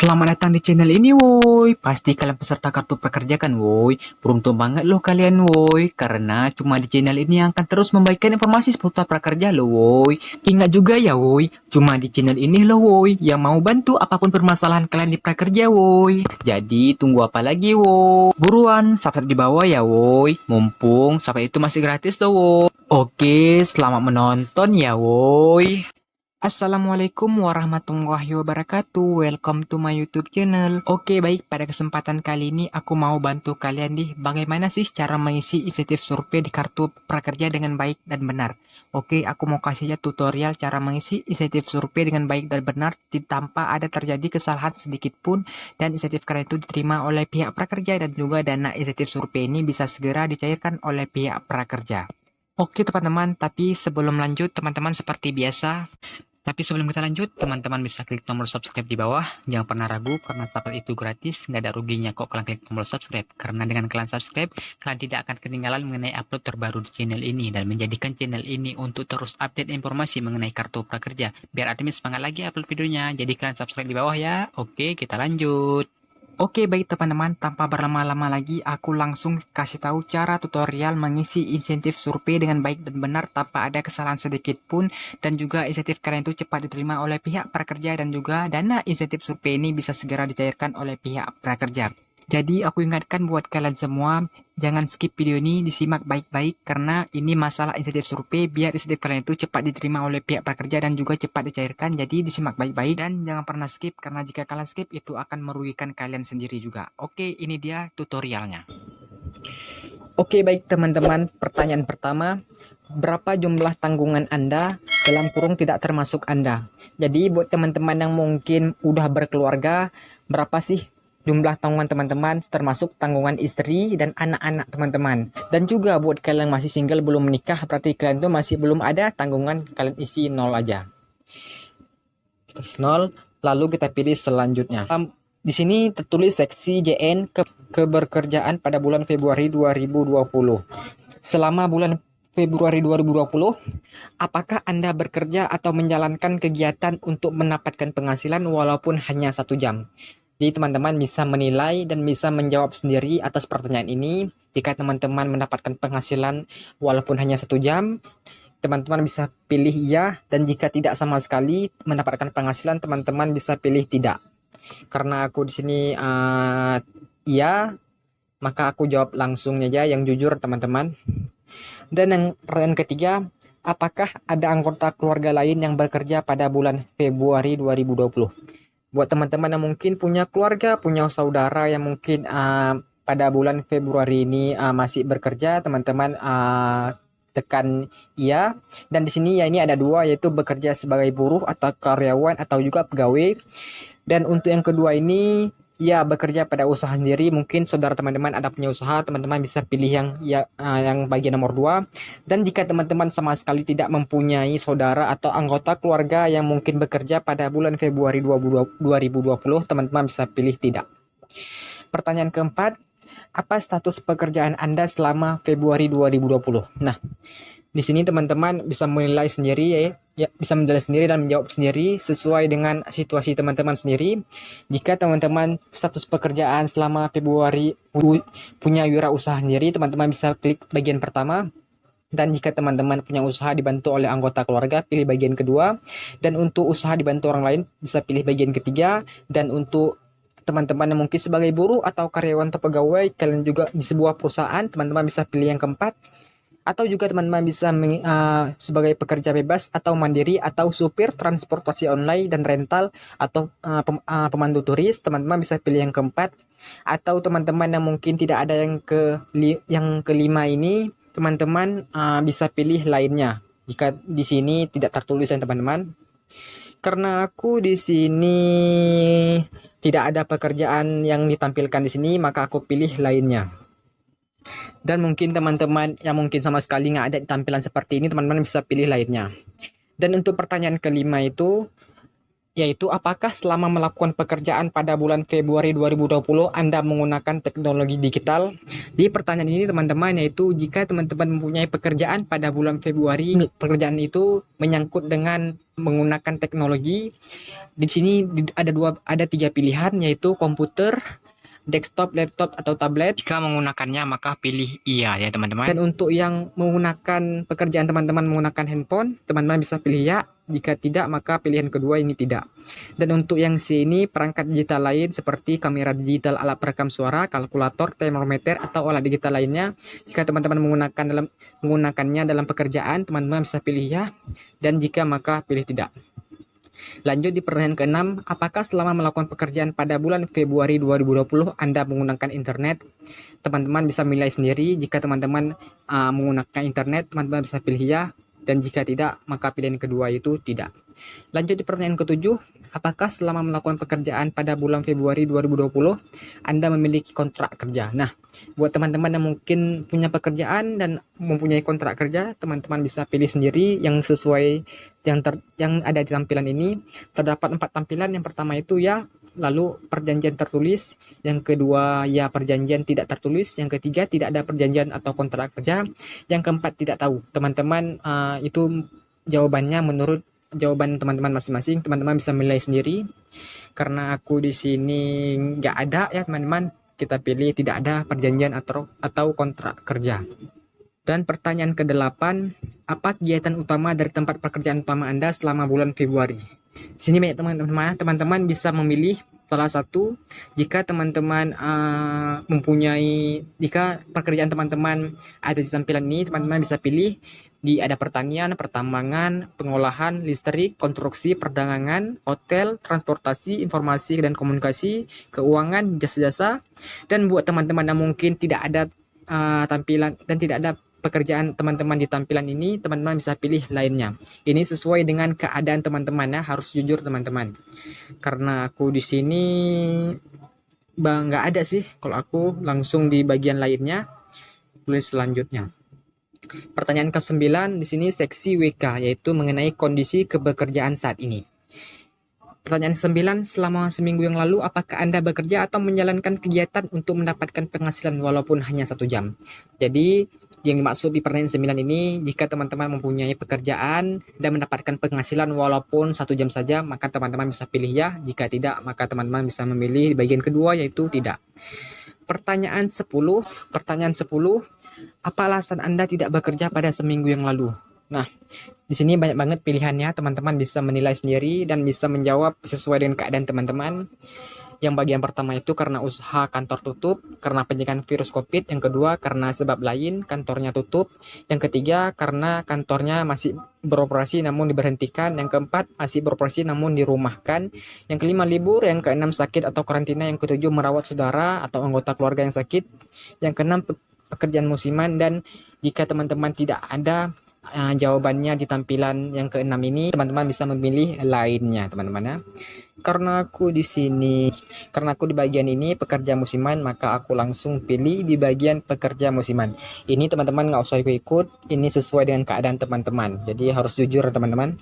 Selamat datang di channel ini woi. Pasti kalian peserta kartu prakerja kan woi. Beruntung banget loh kalian woi. Karena cuma di channel ini yang akan terus membagikan informasi seputar prakerja loh woi. Ingat juga ya woi. Cuma di channel ini loh woi. Yang mau bantu apapun permasalahan kalian di prakerja woi. Jadi tunggu apa lagi woi. Buruan subscribe di bawah ya woi. Mumpung subscribe itu masih gratis loh woi. Oke, selamat menonton ya woi. Assalamualaikum warahmatullahi wabarakatuh. Welcome to my YouTube channel. Oke, baik. Pada kesempatan kali ini aku mau bantu kalian nih bagaimana sih cara mengisi insentif survei di kartu prakerja dengan baik dan benar. Oke, aku mau kasih aja tutorial cara mengisi insentif survei dengan baik dan benar tanpa ada terjadi kesalahan sedikit pun, dan insentif kalian itu diterima oleh pihak prakerja dan juga dana insentif survei ini bisa segera dicairkan oleh pihak prakerja. Oke teman-teman, tapi sebelum lanjut teman-teman seperti biasa. Tapi sebelum kita lanjut, teman-teman bisa klik tombol subscribe di bawah. Jangan pernah ragu, karena subscribe itu gratis, nggak ada ruginya kok kalian klik tombol subscribe. Karena dengan kalian subscribe, kalian tidak akan ketinggalan mengenai upload terbaru di channel ini, dan menjadikan channel ini untuk terus update informasi mengenai kartu prakerja. Biar admin semangat lagi upload videonya, jadi kalian subscribe di bawah ya. Oke, kita lanjut. Oke, baik teman-teman, tanpa berlama-lama lagi, aku langsung kasih tahu cara tutorial mengisi insentif survei dengan baik dan benar tanpa ada kesalahan sedikit pun, dan juga insentif kalian itu cepat diterima oleh pihak prakerja dan juga dana insentif survei ini bisa segera dicairkan oleh pihak prakerja. Jadi aku ingatkan buat kalian semua, jangan skip video ini, disimak baik-baik karena ini masalah insentif survei biar insentif kalian itu cepat diterima oleh pihak prakerja dan juga cepat dicairkan. Jadi disimak baik-baik dan jangan pernah skip karena jika kalian skip itu akan merugikan kalian sendiri juga. Oke, ini dia tutorialnya. Oke, baik teman-teman, pertanyaan pertama, berapa jumlah tanggungan Anda dalam kurung tidak termasuk Anda? Jadi buat teman-teman yang mungkin udah berkeluarga, berapa sih jumlah tanggungan teman-teman termasuk tanggungan istri dan anak-anak teman-teman. Dan juga buat kalian yang masih single belum menikah, berarti kalian tuh masih belum ada tanggungan, kalian isi 0 aja. 0, lalu kita pilih selanjutnya. Di sini tertulis seksi JN keberkerjaan pada bulan Februari 2020. Selama bulan Februari 2020, apakah Anda bekerja atau menjalankan kegiatan untuk mendapatkan penghasilan walaupun hanya 1 jam? Jadi teman-teman bisa menilai dan bisa menjawab sendiri atas pertanyaan ini. Jika teman-teman mendapatkan penghasilan walaupun hanya 1 jam, teman-teman bisa pilih iya, dan jika tidak sama sekali mendapatkan penghasilan, teman-teman bisa pilih tidak. Karena aku di sini iya, maka aku jawab langsung aja yang jujur teman-teman. Dan yang pertanyaan ketiga, apakah ada anggota keluarga lain yang bekerja pada bulan Februari 2020? Buat teman-teman yang mungkin punya keluarga, punya saudara yang mungkin pada bulan Februari ini masih bekerja, teman-teman tekan iya. Dan di sini ya ini ada dua, yaitu bekerja sebagai buruh atau karyawan atau juga pegawai. Dan untuk yang kedua ini ya bekerja pada usaha sendiri. Mungkin saudara teman-teman ada punya usaha, teman-teman bisa pilih yang yang bagian nomor 2. Dan jika teman-teman sama sekali tidak mempunyai saudara atau anggota keluarga yang mungkin bekerja pada bulan Februari 2020, teman-teman bisa pilih tidak. Pertanyaan keempat, apa status pekerjaan Anda selama Februari 2020? Nah, di sini teman-teman bisa menilai sendiri ya, bisa menilai sendiri dan menjawab sendiri sesuai dengan situasi teman-teman sendiri. Jika teman-teman status pekerjaan selama Februari punya wirausaha sendiri, teman-teman bisa klik bagian pertama. Dan jika teman-teman punya usaha dibantu oleh anggota keluarga, pilih bagian kedua. Dan untuk usaha dibantu orang lain, bisa pilih bagian ketiga. Dan untuk teman-teman yang mungkin sebagai buruh atau karyawan atau pegawai, kalian juga di sebuah perusahaan, teman-teman bisa pilih yang keempat. Atau juga teman-teman bisa sebagai pekerja bebas atau mandiri atau supir transportasi online dan rental atau pemandu turis, teman-teman bisa pilih yang keempat. Atau teman-teman yang mungkin tidak ada yang kelima ini, teman-teman bisa pilih lainnya. Jika di sini tidak tertulis ya teman-teman. Karena aku di sini tidak ada pekerjaan yang ditampilkan di sini, maka aku pilih lainnya. Dan mungkin teman-teman yang mungkin sama sekali nggak ada tampilan seperti ini, teman-teman bisa pilih lainnya. Dan untuk pertanyaan kelima itu, yaitu apakah selama melakukan pekerjaan pada bulan Februari 2020 Anda menggunakan teknologi digital? Di pertanyaan ini teman-teman, yaitu jika teman-teman mempunyai pekerjaan pada bulan Februari, pekerjaan itu menyangkut dengan menggunakan teknologi. Di sini ada tiga pilihan, yaitu komputer, desktop, laptop, atau tablet. Jika menggunakannya maka pilih iya ya teman-teman. Dan untuk yang menggunakan pekerjaan teman-teman menggunakan handphone, teman-teman bisa pilih ya. Jika tidak maka pilihan kedua ini tidak. Dan untuk yang C ini perangkat digital lain seperti kamera digital, alat perekam suara, kalkulator, termometer, atau alat digital lainnya. Jika teman-teman menggunakannya dalam pekerjaan, teman-teman bisa pilih ya. Dan jika maka pilih tidak. Lanjut di pertanyaan ke-6, apakah selama melakukan pekerjaan pada bulan Februari 2020 Anda menggunakan internet? Teman-teman bisa menilai sendiri. Jika teman-teman menggunakan internet, teman-teman bisa pilih ya, dan jika tidak, maka pilihan kedua itu tidak. Lanjut di pertanyaan ke-7, apakah selama melakukan pekerjaan pada bulan Februari 2020 Anda memiliki kontrak kerja? Nah, buat teman-teman yang mungkin punya pekerjaan dan mempunyai kontrak kerja, teman-teman bisa pilih sendiri yang sesuai yang ada di tampilan ini. Terdapat 4 tampilan. Yang pertama itu ya, lalu perjanjian tertulis, yang kedua ya perjanjian tidak tertulis, yang ketiga tidak ada perjanjian atau kontrak kerja, yang keempat tidak tahu. Teman-teman itu jawabannya menurut jawaban teman-teman masing-masing. Teman-teman bisa menilai sendiri. Karena aku di sini nggak ada ya teman-teman, kita pilih tidak ada perjanjian atau kontrak kerja. Dan pertanyaan ke-8, apa kegiatan utama dari tempat pekerjaan utama Anda selama bulan Februari? Di sini banyak teman-teman bisa memilih salah satu. Jika teman-teman jika pekerjaan teman-teman ada di tampilan ini, teman-teman bisa pilih ada pertanian, pertambangan, pengolahan, listrik, konstruksi, perdagangan, hotel, transportasi, informasi dan komunikasi, keuangan, jasa-jasa. Dan buat teman-teman yang mungkin tidak ada tampilan dan tidak ada pekerjaan teman-teman di tampilan ini, teman-teman bisa pilih lainnya. Ini sesuai dengan keadaan teman-teman ya, harus jujur teman-teman. Karena aku di sini nggak ada sih, kalau aku langsung di bagian lainnya. Tulis selanjutnya. Pertanyaan ke-9 di sini seksi WK, yaitu mengenai kondisi kebekerjaan saat ini. Pertanyaan ke-9, selama seminggu yang lalu apakah Anda bekerja atau menjalankan kegiatan untuk mendapatkan penghasilan walaupun hanya 1 jam? Jadi yang dimaksud di pertanyaan 9 ini, jika teman-teman mempunyai pekerjaan dan mendapatkan penghasilan walaupun 1 jam saja, maka teman-teman bisa pilih ya. Jika tidak, maka teman-teman bisa memilih di bagian kedua, yaitu tidak. Pertanyaan 10, apa alasan Anda tidak bekerja pada seminggu yang lalu? Nah, di sini banyak banget pilihannya, teman-teman bisa menilai sendiri dan bisa menjawab sesuai dengan keadaan teman-teman. Yang bagian pertama itu karena usaha kantor tutup, karena pencegahan virus COVID. Yang kedua karena sebab lain, kantornya tutup. Yang ketiga karena kantornya masih beroperasi namun diberhentikan. Yang keempat masih beroperasi namun dirumahkan. Yang kelima libur. Yang keenam sakit atau karantina. Yang ketujuh merawat saudara atau anggota keluarga yang sakit. Yang keenam pekerjaan musiman. Dan jika teman-teman tidak ada jawabannya di tampilan yang keenam ini, teman-teman bisa memilih lainnya teman-teman ya. Karena aku di bagian ini pekerja musiman, maka aku langsung pilih di bagian pekerja musiman. Ini teman-teman nggak usah ikut, ini sesuai dengan keadaan teman-teman. Jadi harus jujur teman-teman.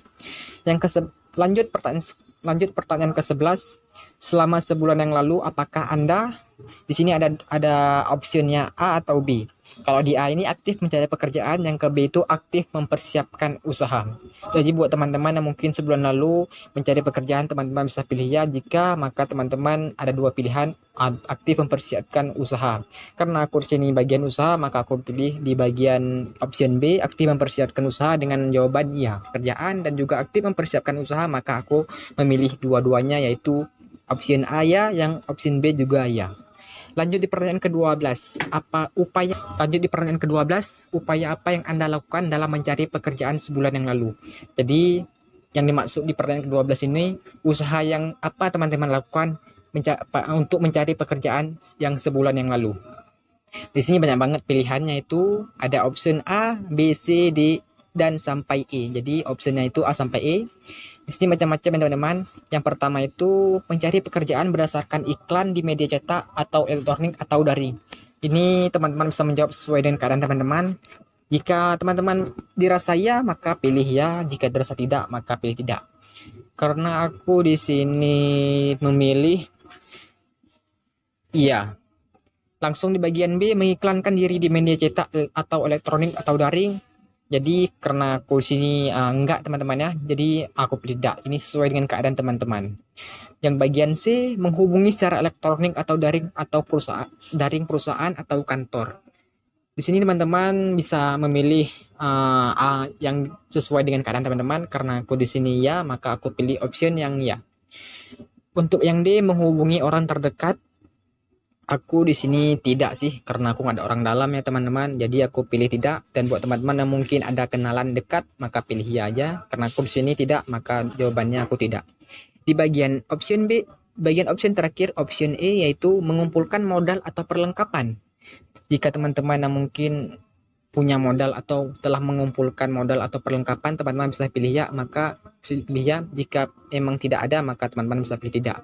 Lanjut pertanyaan ke-11. Selama sebulan yang lalu apakah Anda, di sini ada opsinya A atau B. Kalau di A ini aktif mencari pekerjaan, yang ke B itu aktif mempersiapkan usaha. Jadi buat teman-teman yang mungkin sebulan lalu mencari pekerjaan, teman-teman bisa pilih ya. Jika maka teman-teman ada dua pilihan, aktif mempersiapkan usaha. Karena aku di sini bagian usaha, maka aku pilih di bagian option B, aktif mempersiapkan usaha dengan jawaban iya. Pekerjaan dan juga aktif mempersiapkan usaha, maka aku memilih dua-duanya, yaitu option A ya, yang option B juga ya. Lanjut di pertanyaan ke-12, upaya apa yang Anda lakukan dalam mencari pekerjaan sebulan yang lalu? Jadi yang dimaksud di pertanyaan ke-12 ini, usaha yang apa teman-teman lakukan untuk mencari pekerjaan yang sebulan yang lalu? Di sini banyak banget pilihannya, itu ada option A, B, C, D, dan sampai E. Jadi optionnya itu A sampai E. Di sini macam-macam ya teman-teman. Yang pertama itu mencari pekerjaan berdasarkan iklan di media cetak atau elektronik atau daring. Ini teman-teman bisa menjawab sesuai dengan keadaan teman-teman. Jika teman-teman dirasa ya, maka pilih ya. Jika dirasa tidak, maka pilih tidak. Karena aku di sini memilih iya. Langsung di bagian B, mengiklankan diri di media cetak atau elektronik atau daring. Jadi karena aku di sini enggak teman-teman ya. Jadi aku pilih tidak. Ini sesuai dengan keadaan teman-teman. Yang bagian C, menghubungi secara elektronik atau daring perusahaan atau kantor. Di sini teman-teman bisa memilih yang sesuai dengan keadaan teman-teman. Karena aku di sini ya, maka aku pilih option yang ya. Untuk yang D, menghubungi orang terdekat. Aku di sini tidak sih, karena aku nggak ada orang dalam ya teman-teman. Jadi aku pilih tidak. Dan buat teman-teman yang mungkin ada kenalan dekat, maka pilih ya aja. Karena aku di sini tidak, maka jawabannya aku tidak. Di bagian option B, bagian option terakhir, option E, yaitu mengumpulkan modal atau perlengkapan. Jika teman-teman yang mungkin punya modal atau telah mengumpulkan modal atau perlengkapan, teman-teman bisa pilih ya, maka pilih ya. Jika emang tidak ada, maka teman-teman bisa pilih tidak.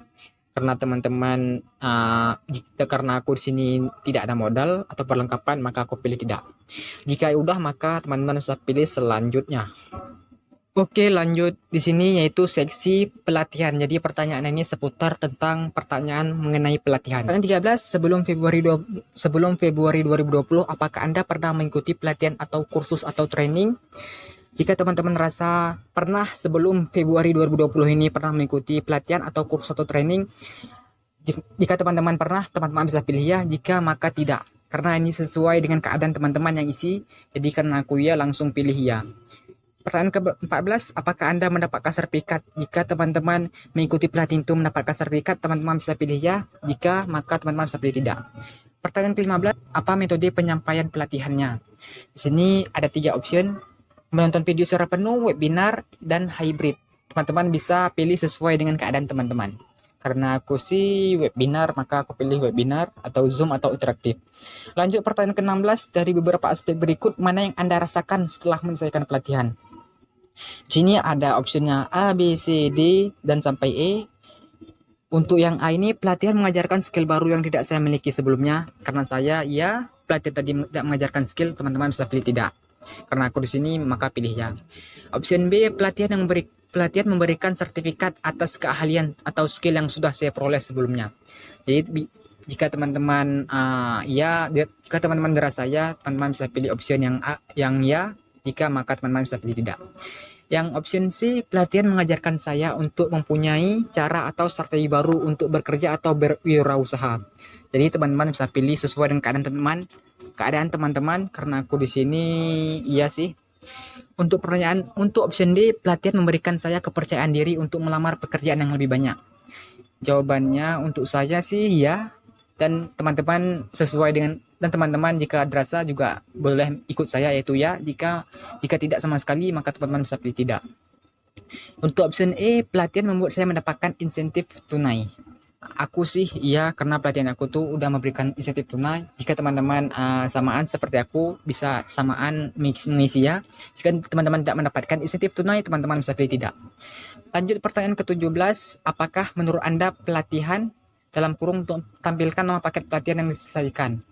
Karena teman-teman karena aku di sini tidak ada modal atau perlengkapan, maka aku pilih tidak. Jika udah, maka teman-teman bisa pilih selanjutnya. Oke, lanjut di sini yaitu seksi pelatihan. Jadi pertanyaan ini seputar tentang pertanyaan mengenai pelatihan. Pertanyaan 13, sebelum Februari 2020, apakah Anda pernah mengikuti pelatihan atau kursus atau training? Jika teman-teman rasa pernah sebelum Februari 2020 ini pernah mengikuti pelatihan atau kursus atau training, jika teman-teman pernah, teman-teman bisa pilih ya. Jika maka tidak, karena ini sesuai dengan keadaan teman-teman yang isi. Jadi karena aku ya, langsung pilih ya. Pertanyaan ke-14, apakah Anda mendapatkan sertifikat? Jika teman-teman mengikuti pelatihan itu mendapatkan sertifikat, teman-teman bisa pilih ya. Jika maka teman-teman bisa pilih tidak. Pertanyaan ke-15, apa metode penyampaian pelatihannya? Di sini ada 3 option. Menonton video secara penuh, webinar, dan hybrid. Teman-teman bisa pilih sesuai dengan keadaan teman-teman. Karena aku sih webinar, maka aku pilih webinar atau Zoom atau interaktif. Lanjut pertanyaan ke-16, dari beberapa aspek berikut, mana yang Anda rasakan setelah menyelesaikan pelatihan? Sini ada opsinya A, B, C, D, dan sampai E. Untuk yang A ini, pelatihan mengajarkan skill baru yang tidak saya miliki sebelumnya. Karena saya, ya, pelatihan tadi tidak mengajarkan skill, teman-teman bisa pilih tidak. Karena aku di sini, maka pilih ya. Option B, pelatihan memberikan sertifikat atas keahlian atau skill yang sudah saya peroleh sebelumnya. Jadi jika teman-teman jika teman-teman dirasa ya, teman-teman bisa pilih option yang A, yang ya. Jika maka teman-teman bisa pilih tidak. Yang option C, pelatihan mengajarkan saya untuk mempunyai cara atau strategi baru untuk bekerja atau berwirausaha. Jadi teman-teman bisa pilih sesuai dengan keadaan teman-teman. Karena aku di sini iya sih. Untuk option D, pelatihan memberikan saya kepercayaan diri untuk melamar pekerjaan yang lebih banyak. Jawabannya untuk saya sih ya. Dan teman-teman jika dirasa juga boleh ikut saya, yaitu ya. Jika tidak sama sekali, maka teman-teman bisa pilih tidak. Untuk option E, pelatihan membuat saya mendapatkan insentif tunai. Aku sih iya, karena pelatihan aku tuh udah memberikan insentif tunai. Jika teman-teman samaan seperti aku, bisa samaan mengisi ya. Jika teman-teman tidak mendapatkan insentif tunai, teman-teman bisa pilih tidak. Lanjut pertanyaan ke-17, apakah menurut Anda pelatihan dalam kurung untuk tampilkan nama paket pelatihan yang diselesaikan?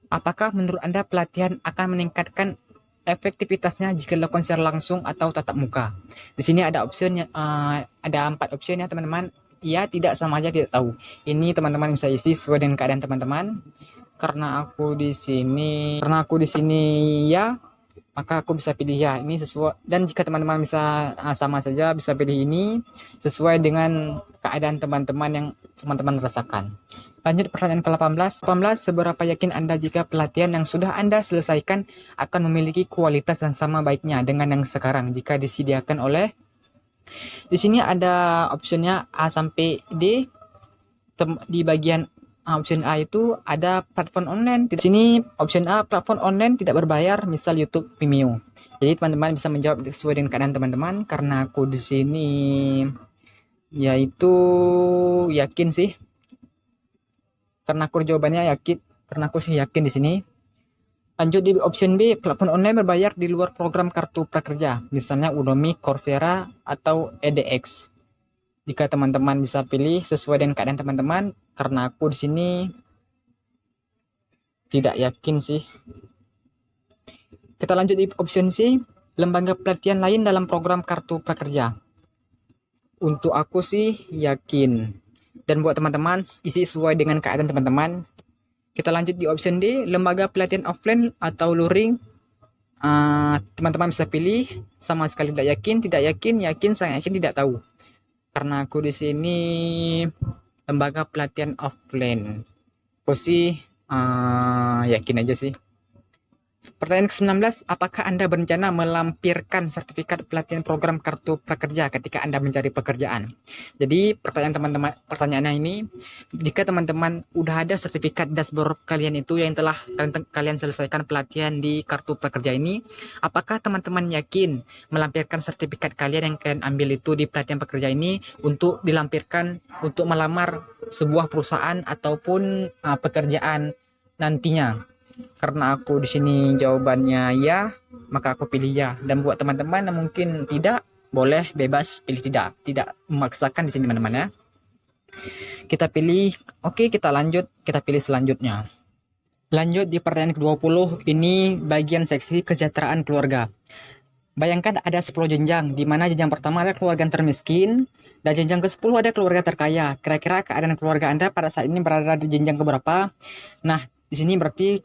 Apakah menurut Anda pelatihan akan meningkatkan efektivitasnya jika dilakukan secara langsung atau tatap muka? Di sini ada option ada 4 option ya teman-teman. Iya, tidak, sama aja, tidak tahu. Ini teman-teman bisa isi sesuai dengan keadaan teman-teman. Karena aku di sini ya, maka aku bisa pilih ya. Ini sesuai, dan jika teman-teman bisa sama saja, bisa pilih ini sesuai dengan keadaan teman-teman yang teman-teman rasakan. Lanjut pertanyaan ke-18. Seberapa yakin Anda jika pelatihan yang sudah Anda selesaikan akan memiliki kualitas yang sama baiknya dengan yang sekarang jika disediakan oleh. Di sini ada optionnya A sampai D. Di bagian option A itu ada platform online. Di sini option A, platform online tidak berbayar, misal YouTube Vimeo. Jadi teman-teman bisa menjawab sesuai dengan keadaan teman-teman. Karena aku di sini yaitu yakin sih. Karena aku jawabannya yakin. Karena aku sih yakin di sini. Lanjut di option B, platform online berbayar di luar program kartu prakerja, misalnya Udemy, Coursera, atau edX. Jika teman-teman bisa pilih sesuai dengan keadaan teman-teman, karena aku di sini tidak yakin sih. Kita lanjut di option C, lembaga pelatihan lain dalam program kartu prakerja. Untuk aku sih yakin. Dan buat teman-teman, isi sesuai dengan keadaan teman-teman. Kita lanjut di option D, lembaga pelatihan offline atau luring. Teman-teman bisa pilih sama sekali tidak yakin, tidak yakin, yakin, sangat yakin, tidak tahu. Karena aku di sini lembaga pelatihan offline. Aku sih yakin aja sih. Pertanyaan ke-19, apakah Anda berencana melampirkan sertifikat pelatihan program kartu prakerja ketika Anda mencari pekerjaan? Jadi pertanyaannya ini, jika teman-teman udah ada sertifikat dashboard kalian itu yang telah kalian selesaikan pelatihan di kartu prakerja ini, apakah teman-teman yakin melampirkan sertifikat kalian yang kalian ambil itu di pelatihan pekerja ini untuk dilampirkan untuk melamar sebuah perusahaan ataupun pekerjaan nantinya? Karena aku di sini jawabannya ya, maka aku pilih ya. Dan buat teman-teman yang mungkin tidak, boleh bebas pilih tidak. Tidak memaksakan di sini teman-teman ya. Kita pilih, oke, kita lanjut, kita pilih selanjutnya. Lanjut di pertanyaan ke-20, ini bagian seksi kesejahteraan keluarga. Bayangkan ada 10 jenjang, di mana jenjang pertama ada keluarga termiskin, dan jenjang ke-10 ada keluarga terkaya. Kira-kira keadaan keluarga Anda pada saat ini berada di jenjang keberapa? Nah, di sini berarti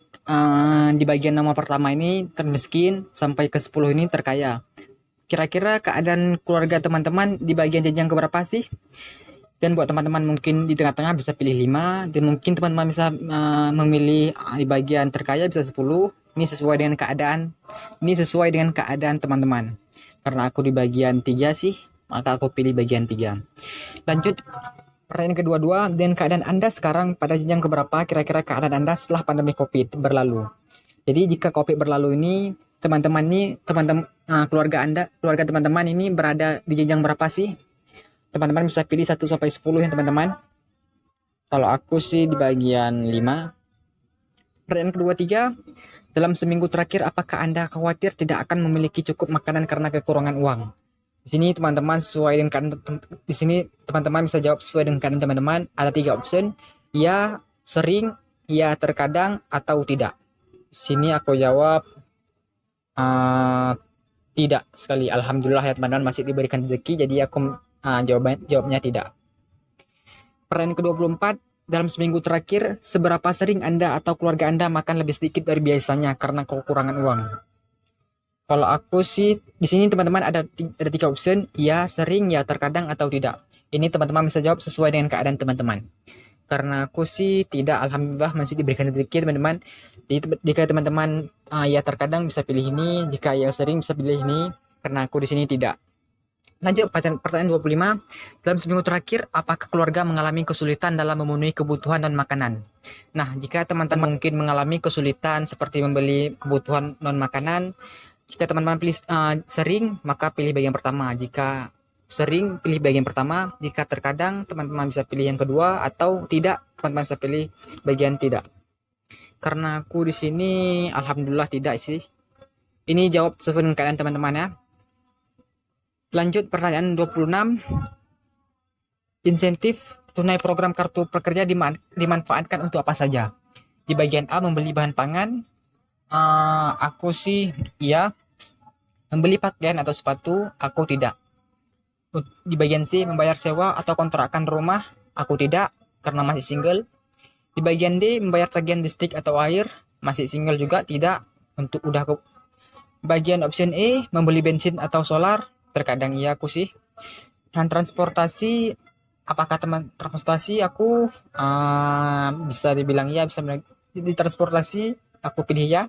di bagian nama pertama ini termiskin, sampai ke-10 ini terkaya. Kira-kira keadaan keluarga teman-teman di bagian jenjang keberapa sih? Dan buat teman-teman mungkin di tengah-tengah bisa pilih 5, dan mungkin teman-teman bisa memilih di bagian terkaya bisa 10. Ini sesuai dengan keadaan. Ini sesuai dengan keadaan teman-teman. Karena aku di bagian 3 sih, maka aku pilih bagian 3. Lanjut pertanyaan kedua, dan keadaan Anda sekarang pada jenjang keberapa? Kira-kira keadaan Anda setelah pandemi COVID berlalu. Jadi jika COVID berlalu ini, keluarga Anda, keluarga teman-teman ini berada di jenjang berapa sih? Teman-teman bisa pilih 1 sampai 10 ya teman-teman. Kalau aku sih di bagian 5. Pertanyaan ketiga, dalam seminggu terakhir apakah Anda khawatir tidak akan memiliki cukup makanan karena kekurangan uang? Di sini teman-teman bisa jawab sesuai dengan keadaan teman-teman. Ada 3 option, ya, sering, ya, terkadang, atau tidak. Di sini aku jawab tidak sekali. Alhamdulillah ya teman-teman, masih diberikan rezeki, jadi aku jawabnya tidak. Pertanyaan ke-24, dalam seminggu terakhir seberapa sering Anda atau keluarga Anda makan lebih sedikit dari biasanya karena kekurangan uang? Kalau aku sih di sini teman-teman ada 3 option, ya, sering, ya, terkadang, atau tidak. Ini teman-teman bisa jawab sesuai dengan keadaan teman-teman. Karena aku sih tidak, alhamdulillah masih diberikan rezeki teman-teman. Jika teman-teman ya terkadang bisa pilih ini, jika ya sering bisa pilih ini. Karena aku di sini tidak. Lanjut pertanyaan 25. Dalam seminggu terakhir, apakah keluarga mengalami kesulitan dalam memenuhi kebutuhan dan makanan? Nah, jika teman-teman mungkin mengalami kesulitan seperti membeli kebutuhan non makanan, jika teman-teman pilih sering, maka pilih bagian pertama. Jika sering, pilih bagian pertama. Jika terkadang, teman-teman bisa pilih yang kedua, atau tidak, teman-teman bisa pilih bagian tidak. Karena aku di sini alhamdulillah tidak sih. Ini jawab sesuai dengan keadaan teman-teman ya. Lanjut pertanyaan 26. Insentif tunai program kartu prakerja dimanfaatkan untuk apa saja? Di bagian A, membeli bahan pangan. Aku sih iya. Membeli pakaian atau sepatu, aku tidak. Di bagian C, membayar sewa atau kontrakan rumah, aku tidak karena masih single. Di bagian D, membayar tagihan listrik atau air, masih single juga, tidak. Untuk udah bagian option E, membeli bensin atau solar, terkadang iya aku sih. Dan transportasi, apakah teman transportasi aku bisa dibilang iya, bisa di transportasi aku pilih ya.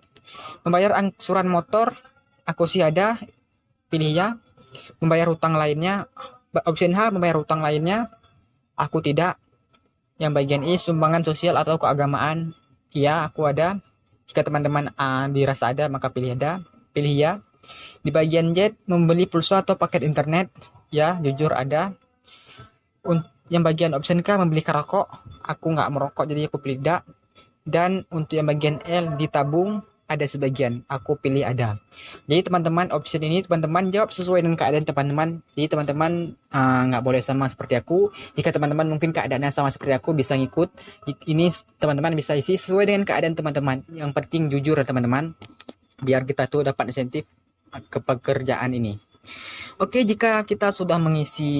Membayar angsuran motor, aku sih ada, pilih ya. Membayar hutang lainnya, option H, membayar hutang lainnya, aku tidak. Yang bagian I, sumbangan sosial atau keagamaan, iya aku ada. Jika teman-teman dirasa ada, maka pilih ya. Di bagian Z, membeli pulsa atau paket internet, ya jujur ada. Yang bagian option K, membeli rokok, aku nggak merokok jadi aku pilih tidak. Dan untuk yang bagian L, ditabung, ada sebagian, aku pilih ada. Jadi teman-teman option ini teman-teman jawab sesuai dengan keadaan teman-teman. Jadi teman-teman nggak boleh sama seperti aku. Jika teman-teman mungkin keadaannya sama seperti aku, bisa ngikut. Ini teman-teman bisa isi sesuai dengan keadaan teman-teman. Yang penting jujur ya teman-teman, biar kita tuh dapat insentif ke pekerjaan ini. Oke, jika kita sudah mengisi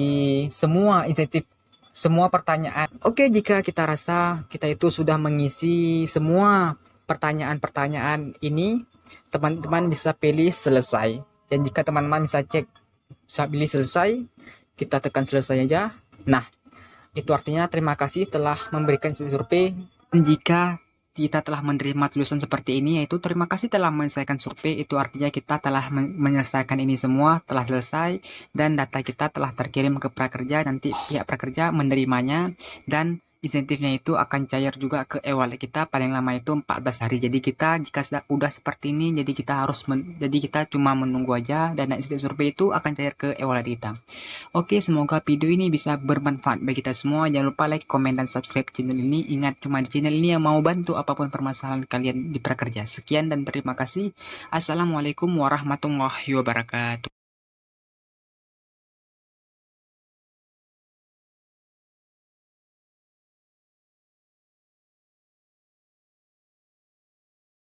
semua insentif, semua pertanyaan. Oke, jika kita rasa kita itu sudah mengisi semua pertanyaan-pertanyaan ini, teman-teman bisa pilih selesai. Dan jika teman-teman bisa cek, bisa pilih selesai, kita tekan selesai aja. Nah, itu artinya terima kasih telah memberikan survei. Jika kita telah menerima tulisan seperti ini, yaitu terima kasih telah menyelesaikan survei, itu artinya kita telah menyelesaikan ini semua, telah selesai, dan data kita telah terkirim ke prakerja. Nanti pihak prakerja menerimanya, dan insentifnya itu akan cair juga ke e-wallet kita, paling lama itu 14 hari. Jadi kita jika sudah seperti ini, jadi kita harus jadi kita cuma menunggu aja, dan insentif survei itu akan cair ke e-wallet kita. Oke, semoga video ini bisa bermanfaat bagi kita semua. Jangan lupa like, komen, dan subscribe channel ini. Ingat, cuma di channel ini yang mau bantu apapun permasalahan kalian di prakerja. Sekian dan terima kasih. Assalamualaikum warahmatullahi wabarakatuh.